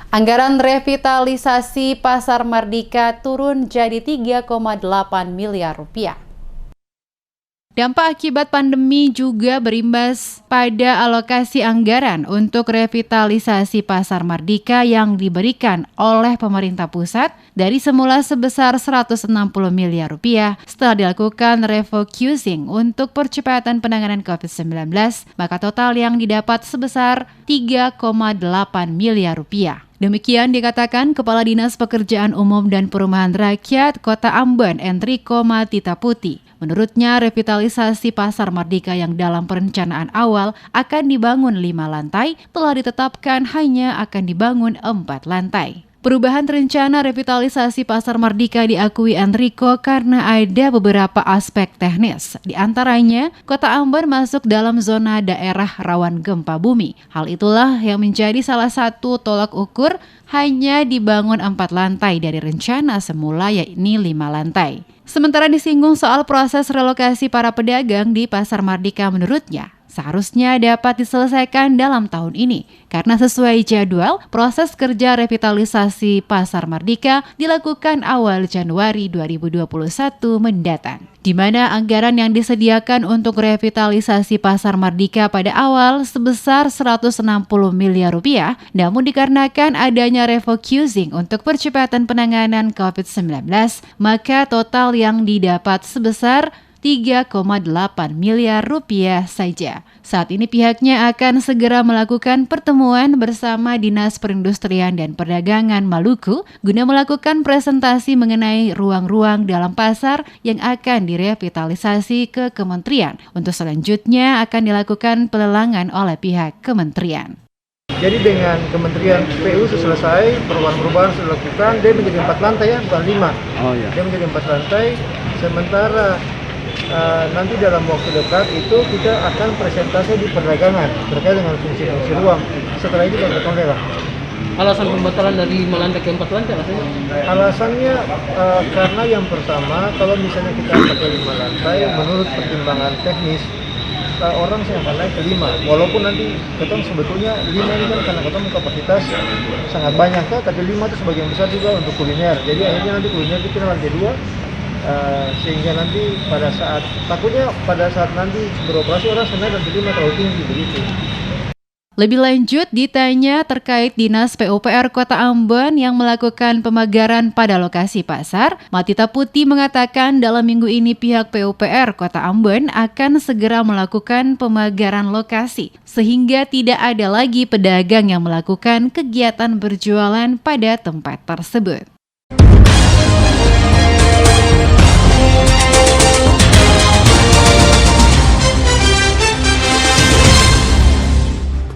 Anggaran revitalisasi Pasar Mardika turun jadi 3,8 miliar rupiah. Dampak akibat pandemi juga berimbas pada alokasi anggaran untuk revitalisasi Pasar Mardika yang diberikan oleh pemerintah pusat dari semula sebesar 160 miliar rupiah setelah dilakukan refocusing untuk percepatan penanganan COVID-19, maka total yang didapat sebesar 3,8 miliar rupiah. Demikian dikatakan Kepala Dinas Pekerjaan Umum dan Perumahan Rakyat Kota Ambon, Enrico Matitaputi. Menurutnya, revitalisasi Pasar Mardika yang dalam perencanaan awal akan dibangun 5 lantai telah ditetapkan hanya akan dibangun 4 lantai. Perubahan rencana revitalisasi Pasar Mardika diakui Enrico karena ada beberapa aspek teknis. Di antaranya, Kota Ambon masuk dalam zona daerah rawan gempa bumi. Hal itulah yang menjadi salah satu tolak ukur hanya dibangun 4 lantai dari rencana semula yakni 5 lantai. Sementara disinggung soal proses relokasi para pedagang di Pasar Mardika, menurutnya seharusnya dapat diselesaikan dalam tahun ini karena sesuai jadwal proses kerja revitalisasi Pasar Mardika dilakukan awal Januari 2021 mendatang, di mana anggaran yang disediakan untuk revitalisasi Pasar Mardika pada awal sebesar 160 miliar rupiah, namun dikarenakan adanya refocusing untuk percepatan penanganan COVID-19, maka total yang didapat sebesar 3,8 miliar rupiah saja. Saat ini pihaknya akan segera melakukan pertemuan bersama Dinas Perindustrian dan Perdagangan Maluku guna melakukan presentasi mengenai ruang-ruang dalam pasar yang akan direvitalisasi ke kementerian. Untuk selanjutnya akan dilakukan pelelangan oleh pihak kementerian. Jadi dengan Kementerian PU selesai, perubahan-perubahan sudah dilakukan, dia menjadi 4 lantai ya, bukan 5. Dia menjadi 4 lantai, sementara nanti dalam waktu dekat itu kita akan presentasi di perdagangan terkait dengan fungsi-fungsi ruang. Setelah itu baru kita lah. Alasan pembatalan dari 5 lantai ke 4 lantai alasannya? Alasannya karena yang pertama, kalau misalnya kita pakai 5 lantai, menurut pertimbangan teknis, orang sih akan naik ke 5. Walaupun nanti ketong sebetulnya 5 ini kan karena ketong kapasitas sangat banyak kan, tapi 5 itu sebagian besar juga untuk kuliner. Jadi akhirnya nanti kuliner kita lantai 2. Sehingga nanti pada saat nanti beroperasi orang senang dan terima terlalu tinggi begitu. Lebih lanjut ditanya terkait Dinas PUPR Kota Ambon yang melakukan pemagaran pada lokasi pasar, Matitaputi mengatakan dalam minggu ini pihak PUPR Kota Ambon akan segera melakukan pemagaran lokasi sehingga tidak ada lagi pedagang yang melakukan kegiatan berjualan pada tempat tersebut.